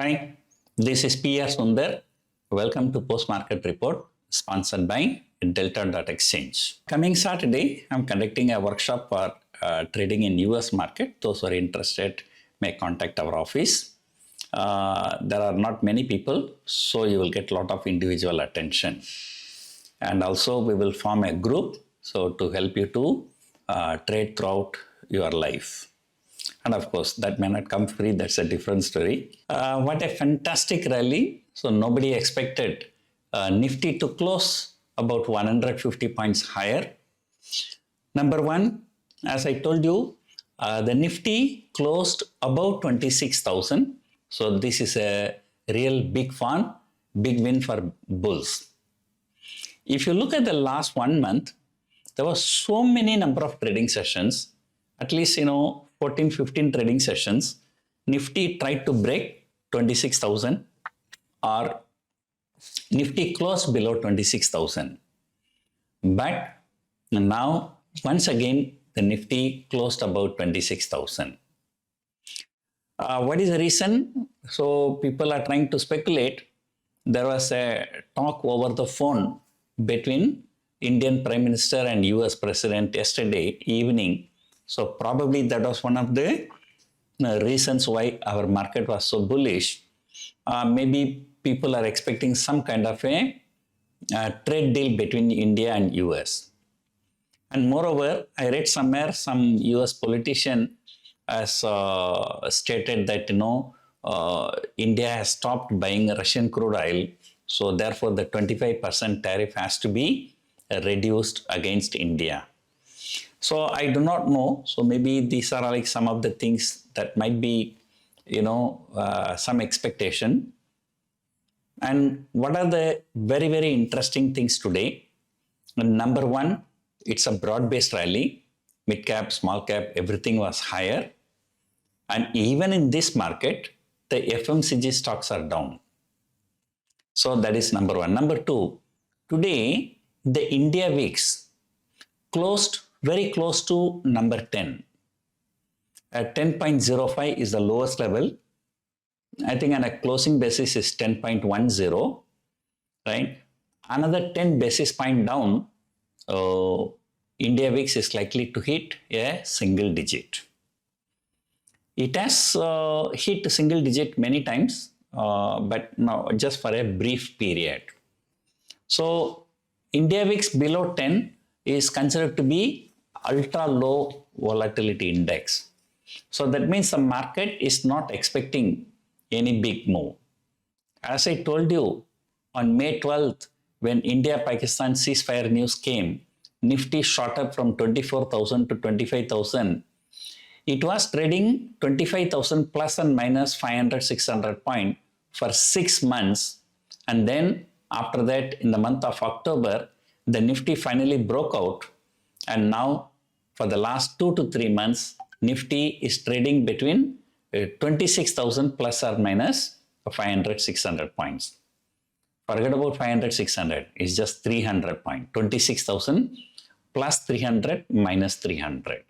Hi, this is PR Sundar. Welcome to Post Market Report sponsored by Delta.Exchange. Coming Saturday, I'm conducting a workshop for trading in US market. Those who are interested may contact our office. There are not many people, so you will get a lot of individual attention. And also we will form a group so to help you to trade throughout your life. And of course, that may not come free. That's a different story. What a fantastic rally. So nobody expected Nifty to close about 150 points higher. Number one, as I told you, the Nifty closed above 26,000. So this is a real big win for bulls. If you look at the last 1 month, there was so many number of trading sessions, at least 14, 15 trading sessions. Nifty tried to break 26,000 or Nifty closed below 26,000. But now, once again, the Nifty closed about 26,000. What is the reason? So people are trying to speculate. There was a talk over the phone between Indian Prime Minister and US President yesterday evening. So probably that was one of the reasons why our market was so bullish. Maybe people are expecting some kind of a trade deal between India and US. And moreover, I read somewhere some US politician has stated that India has stopped buying Russian crude oil. So therefore the 25% tariff has to be reduced against India. So I do not know. So maybe these are like some of the things that might be, some expectation. And what are the very, very interesting things today? Number one, it's a broad-based rally. Mid cap, small cap, everything was higher. And even in this market, the FMCG stocks are down. So that is number one. Number two, today, the India VIX closed very close to number 10. At 10.05 is the lowest level. I think on a closing basis is 10.10, right? Another 10 basis point down, India VIX is likely to hit a single digit. It has hit single digit many times, but now just for a brief period. So India VIX below 10 is considered to be ultra low volatility index. So that means the market is not expecting any big move. As I told you, on May 12th, when India-Pakistan ceasefire news came, Nifty shot up from 24,000 to 25,000. It was trading 25,000 plus and minus 500, 600 points for 6 months. And then after that, in the month of October, the Nifty finally broke out. And now, for the last 2 to 3 months, Nifty is trading between 26,000 plus or minus 500, 600 points. Forget about 500, 600. It's just 300 points. 26,000 plus 300 minus 300.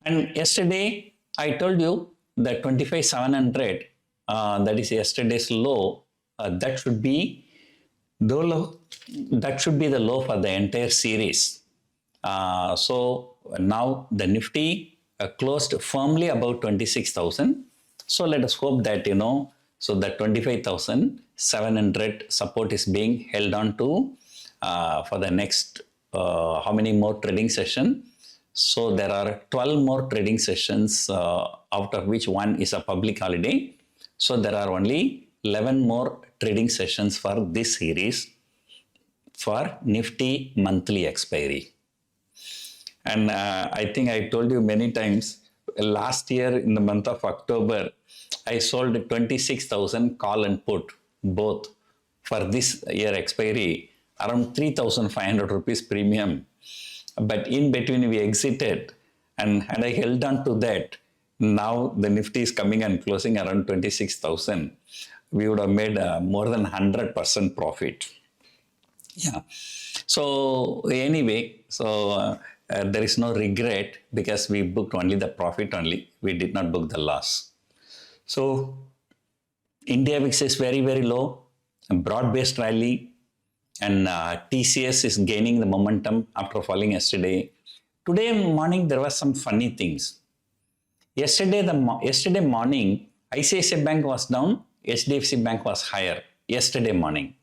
And yesterday, I told you that 25,700, that is yesterday's low, that should be the low. That should be the low for the entire series. So now the Nifty closed firmly above 26,000. So let us hope that, so that 25,700 support is being held on to for the next, how many more trading sessions? So there are 12 more trading sessions, out of which one is a public holiday. So there are only 11 more trading sessions for this series for Nifty monthly expiry. And I think I told you many times, last year in the month of October, I sold 26,000 call and put both for this year expiry, around 3,500 rupees premium. But in between we exited, and had I held on to that, now the Nifty is coming and closing around 26,000. We would have made more than 100% profit. Yeah. So anyway, there is no regret because we booked only the profit only. We did not book the loss. So India VIX is very, very low, a broad-based rally, and TCS is gaining the momentum after falling yesterday. Today morning, there was some funny things. Yesterday morning, ICICI Bank was down, HDFC Bank was higher. Yesterday morning.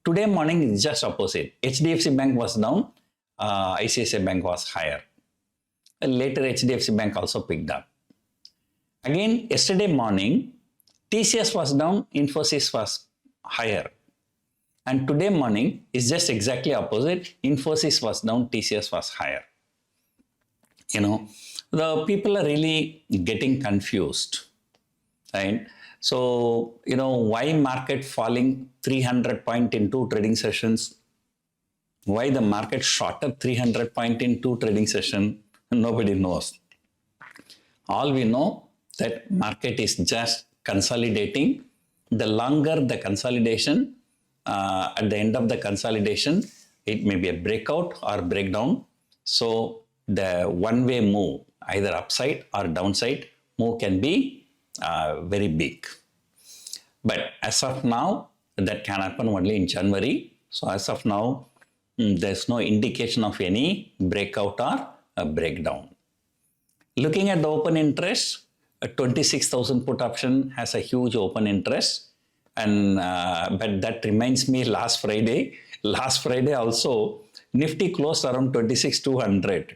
Today morning is just opposite. HDFC Bank was down, ICICI Bank was higher. Later, HDFC Bank also picked up. Again, yesterday morning, TCS was down, Infosys was higher. And today morning is just exactly opposite. Infosys was down, TCS was higher. The people are really getting confused, right? So, why market falling 300 point in 2 trading sessions? Why the market shot up 300 point in 2 trading sessions? Nobody knows. All we know that market is just consolidating. The longer the consolidation, at the end of the consolidation, it may be a breakout or breakdown. So the one-way move, either upside or downside move, can be very big. But as of now, that can happen only in January. So as of now, there's no indication of any breakout or a breakdown. Looking at the open interest, a 26,000 put option has a huge open interest. And but that reminds me last Friday. Last Friday also, Nifty closed around 26,200.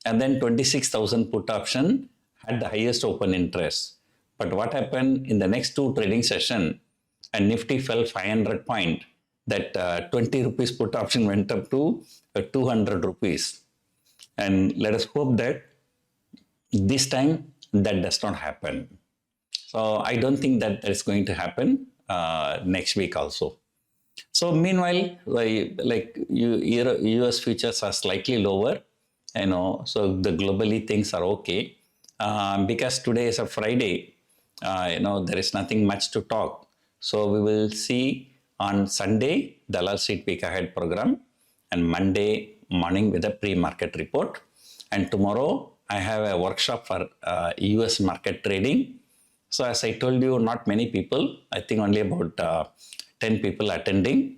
And then 26,000 put option had the highest open interest. But what happened in the next 2 trading session, and Nifty fell 500 point, that 20 rupees put option went up to 200 rupees. And let us hope that this time that does not happen. So I don't think that is going to happen next week also. So meanwhile, like US futures are slightly lower, so the globally things are okay. Because today is a Friday, there is nothing much to talk. So we will see on Sunday, Dalal Street Week Ahead program, and Monday morning with a pre-market report. And tomorrow I have a workshop for US market trading. So as I told you, not many people, I think only about 10 people attending.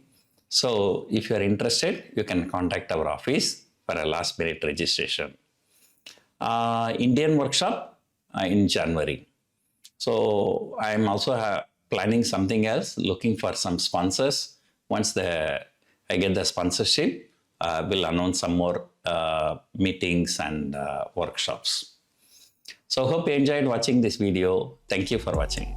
So if you are interested, you can contact our office for a last minute registration. Indian workshop in January. So I am also planning something else, looking for some sponsors. Once I get the sponsorship, we'll announce some more meetings and workshops. So hope you enjoyed watching this video. Thank you for watching.